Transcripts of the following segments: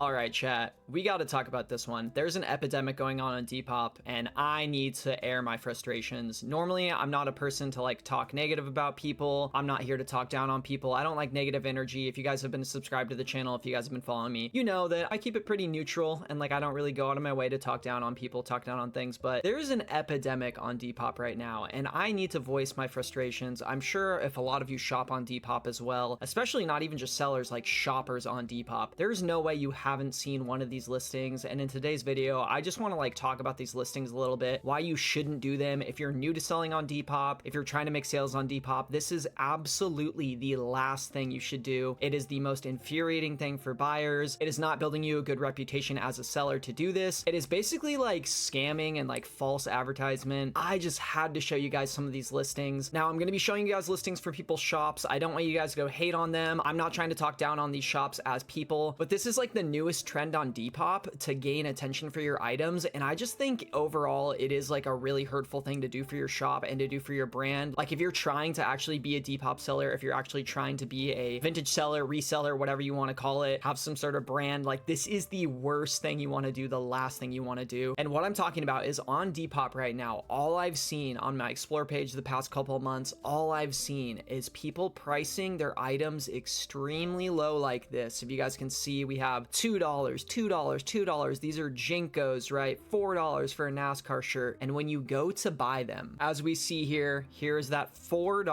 All right, chat, we got to talk about this one. There's an epidemic going on Depop, and I need to air my frustrations. Normally, I'm not a person to like talk negative about people. I'm not here to talk down on people. I don't like negative energy. If you guys have been subscribed to the channel, if you guys have been following me, you know that I keep it pretty neutral, and like I don't really go out of my way to talk down on people, talk down on things, but there's an epidemic on Depop right now, and I need to voice my frustrations. I'm sure if a lot of you shop on Depop as well, especially not even just sellers, like shoppers on Depop, there's no way you haven't seen one of these listings. And in today's video, I just want to like talk about these listings a little bit, why you shouldn't do them. If you're new to selling on Depop, if you're trying to make sales on Depop, this is absolutely the last thing you should do. It is the most infuriating thing for buyers. It is not building you a good reputation as a seller to do this. It is basically like scamming and like false advertisement. I just had to show you guys some of these listings. Now I'm going to be showing you guys listings for people's shops. I don't want you guys to go hate on them. I'm not trying to talk down on these shops as people, but this is like the newest trend on Depop to gain attention for your items. And I just think overall it is like a really hurtful thing to do for your shop and to do for your brand. Like if you're trying to actually be a Depop seller, if you're actually trying to be a vintage seller, reseller, whatever you want to call it, have some sort of brand, like this is the worst thing you want to do, the last thing you want to do. And what I'm talking about is on Depop right now, all I've seen on my explore page the past couple of months, all I've seen is people pricing their items extremely low like this. If you guys can see, we have $2, $2. These are Jinkos, right? $4 for a NASCAR shirt. And when you go to buy them, as we see here, here's that $4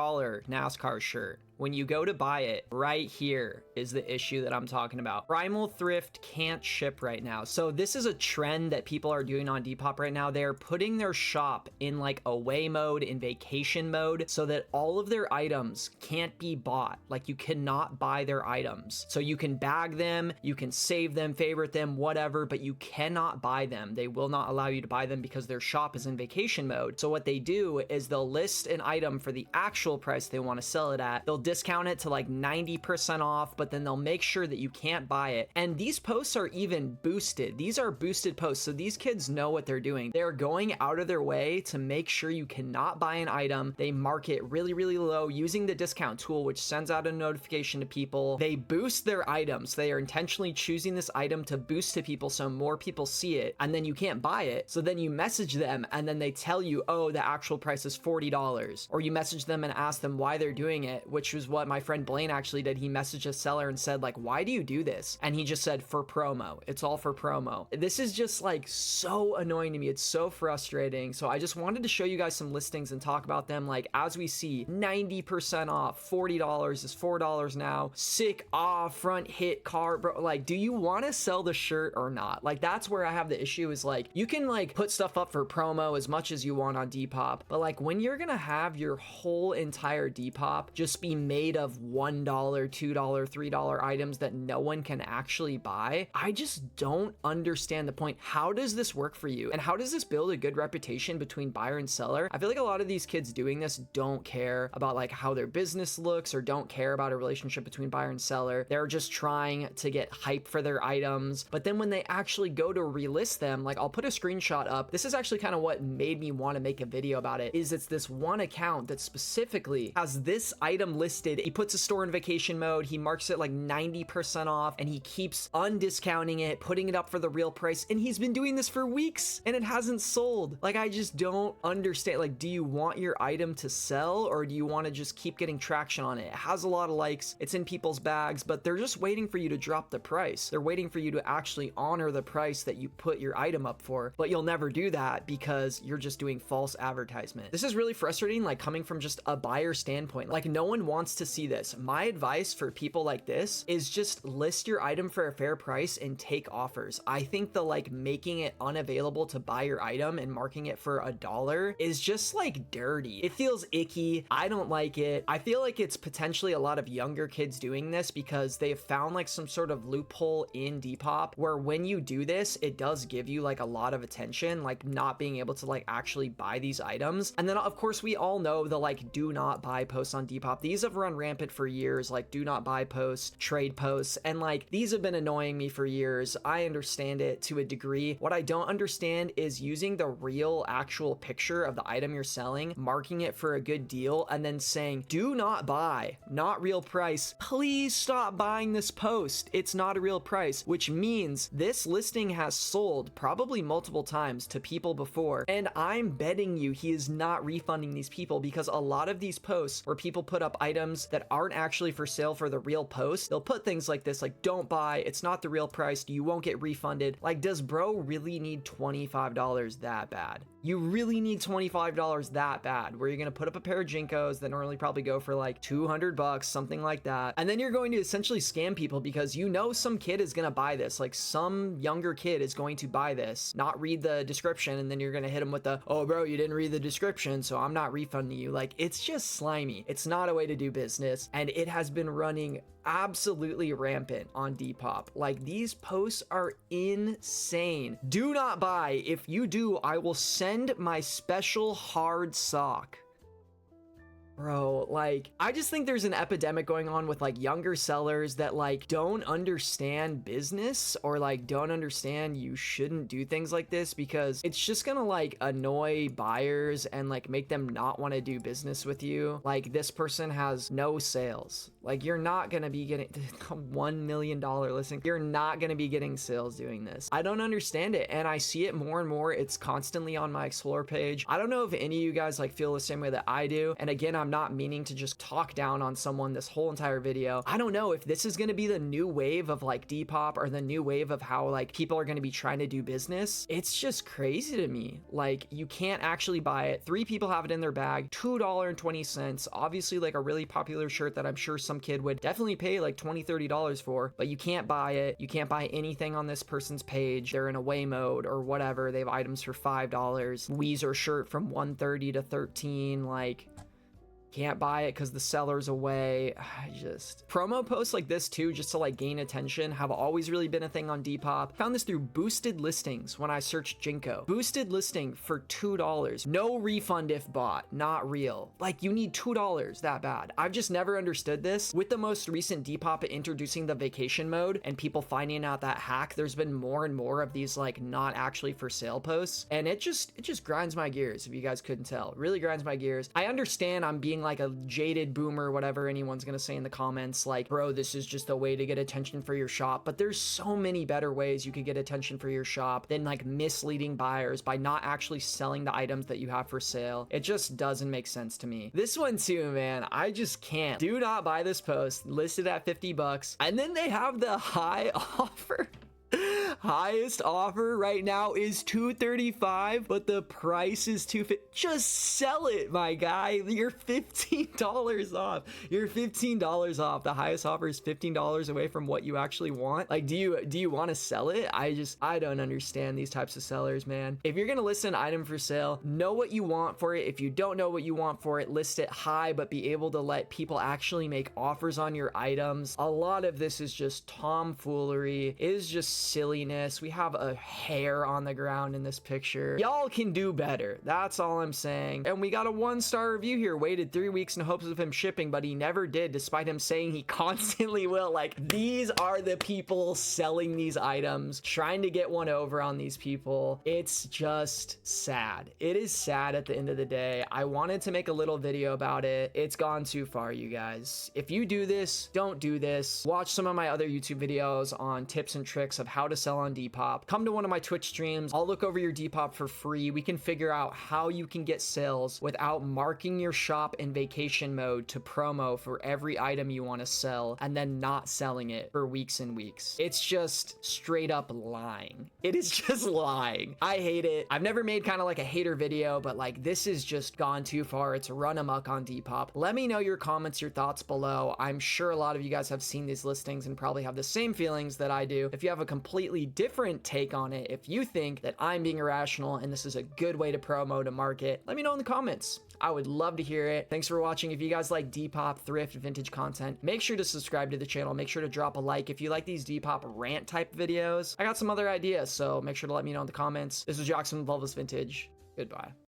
NASCAR shirt. When you go to buy it, right here is the issue that I'm talking about. Primal Thrift can't ship right now. So this is a trend that people are doing on Depop right now. They're putting their shop in like away mode, in vacation mode, so that all of their items can't be bought. Like you cannot buy their items. So you can bag them, you can save them, favorite them, whatever, but you cannot buy them. They will not allow you to buy them because their shop is in vacation mode. So what they do is they'll list an item for the actual price they want to sell it at. They'll discount it to like 90% off, but then they'll make sure that you can't buy it. And these posts are even boosted. These are boosted posts. So these kids know what they're doing. They're going out of their way to make sure you cannot buy an item. They mark it really, really low using the discount tool, which sends out a notification to people. They boost their items. They are intentionally choosing this item to boost to people so more people see it, and then you can't buy it. So then you message them and then they tell you, oh, the actual price is $40. Or you message them and ask them why they're doing it, which was what my friend Blaine actually did. He messaged a seller and said like, why do you do this? And he just said, for promo. It's all for promo. This is just like so annoying to me. It's so frustrating. So I just wanted to show you guys some listings and talk about them. Like as we see 90% off, $40 is $4 now. Sick, front hit car, bro. Like, do you want to sell the shirt or not? Like that's where I have the issue is like, you can like put stuff up for promo as much as you want on Depop, but like when you're gonna have your whole entire Depop just be made of $1, $2, $3 items that no one can actually buy, I just don't understand the point. How does this work for you? And how does this build a good reputation between buyer and seller? I feel like a lot of these kids doing this don't care about like how their business looks or don't care about a relationship between buyer and seller. They're just trying to get hype for their items. But then when they actually go to relist them, like I'll put a screenshot up. This is actually kind of what made me want to make a video about it, is it's this one account that specifically has this item listed. He puts a store in vacation mode. He marks it like 90% off and he keeps undiscounting it, putting it up for the real price. And he's been doing this for weeks and it hasn't sold. Like, I just don't understand. Like, do you want your item to sell or do you want to just keep getting traction on it? It has a lot of likes. It's in people's bags, but they're just waiting for you to drop the price. They're waiting for you to actually honor the price that you put your item up for, but you'll never do that because you're just doing false advertisement. This is really frustrating, like coming from just a buyer standpoint. Like no one wants to see this. My advice for people like this is just list your item for a fair price and take offers. I think the like making it unavailable to buy your item and marking it for $1 is just like dirty. It feels icky. I don't like it. I feel like it's potentially a lot of younger kids doing this because they've found like some sort of loophole in Depop where when you do this, it does give you like a lot of attention, like not being able to like actually buy these items. And then of course we all know the like do not buy posts on Depop. These have have run rampant for years, like do not buy posts, trade posts, and like these have been annoying me for years. I understand it to a degree. What I don't understand is using the real actual picture of the item you're selling, marking it for a good deal, and then saying, do not buy, not real price. Please stop buying this post. It's not a real price, which means this listing has sold probably multiple times to people before. And I'm betting you he is not refunding these people, because a lot of these posts where people put up items that aren't actually for sale for the real post, they'll put things like this, like don't buy, it's not the real price, you won't get refunded. Like, does bro really need $25 that bad? You really need $25 that bad, where you're gonna put up a pair of Jinkos that normally probably go for like 200 bucks, something like that, and then you're going to essentially scam people because you know some kid is gonna buy this, like some younger kid is going to buy this, not read the description, and then you're gonna hit them with the, oh bro, you didn't read the description, so I'm not refunding you. Like, it's just slimy. It's not a way to do business, and it has been running absolutely rampant on Depop. Like, these posts are insane. Do not buy. If you do, I will send my special hard sock. Bro, like, I just think there's an epidemic going on with like younger sellers that like don't understand business, or like don't understand you shouldn't do things like this, because it's just gonna like annoy buyers and like make them not want to do business with you. Like, this person has no sales. Like, you're not gonna be getting $1 million listing. You're not gonna be getting sales doing this. I don't understand it, and I see it more and more. It's constantly on my explore page. I don't know if any of you guys like feel the same way that I do. And again, I'm not meaning to just talk down on someone this whole entire video. I don't know if this is going to be the new wave of like Depop, or the new wave of how like people are going to be trying to do business. It's just crazy to me. Like, you can't actually buy it. 3 people have it in their bag, $2.20. Obviously like a really popular shirt that I'm sure some kid would definitely pay like $20, $30 for, but you can't buy it. You can't buy anything on this person's page. They're in away mode or whatever. They have items for $5. Weezer shirt from $130 to $13. Like, can't buy it because the seller's away. Promo posts like this too, just to like gain attention, have always really been a thing on Depop. Found this through boosted listings when I searched Jinko. Boosted listing for $2. No refund if bought, not real. Like, you need $2 that bad. I've just never understood this. With the most recent Depop introducing the vacation mode and people finding out that hack, there's been more and more of these like not actually for sale posts, and it just grinds my gears, if you guys couldn't tell. It really grinds my gears. I understand I'm being like a jaded boomer, whatever anyone's gonna say in the comments, like, bro, this is just a way to get attention for your shop, but there's so many better ways you could get attention for your shop than like misleading buyers by not actually selling the items that you have for sale. It just doesn't make sense to me. This one too, man, I just can't. Do not buy this post, listed at 50 bucks, and then they have the high offer. Highest offer right now is $235, but the price is $250. Just sell it, my guy. You're $15 off. You're $15 off. The highest offer is $15 away from what you actually want. Like, do you want to sell it? I don't understand these types of sellers, man. If you're gonna list an item for sale, know what you want for it. If you don't know what you want for it, list it high, but be able to let people actually make offers on your items. A lot of this is just tomfoolery. It is just silliness. We have a hair on the ground in this picture. Y'all can do better. That's all I'm saying. And we got a 1-star review here. Waited 3 weeks in hopes of him shipping, but he never did, despite him saying he constantly will. Like, these are the people selling these items, trying to get one over on these people. It's just sad. It is sad at the end of the day. I wanted to make a little video about it. It's gone too far, you guys. If you do this, don't do this. Watch some of my other YouTube videos on tips and tricks of how to sell on Depop. Come to one of my Twitch streams. I'll look over your Depop for free. We can figure out how you can get sales without marking your shop in vacation mode to promo for every item you want to sell and then not selling it for weeks and weeks. It's just straight up lying. It is just lying. I hate it. I've never made kind of like a hater video, but like, this is just gone too far. It's run amok on Depop. Let me know your comments, your thoughts below. I'm sure a lot of you guys have seen these listings and probably have the same feelings that I do. If you have a completely different take on it, if you think that I'm being irrational and this is a good way to promo, to market, let me know in the comments. I would love to hear it. Thanks for watching. If you guys like Depop, thrift, vintage content, make sure to subscribe to the channel. Make sure to drop a like. If you like these Depop rant type videos, I got some other ideas, so make sure to let me know in the comments. This was Jackson with Loveless Vintage. Goodbye.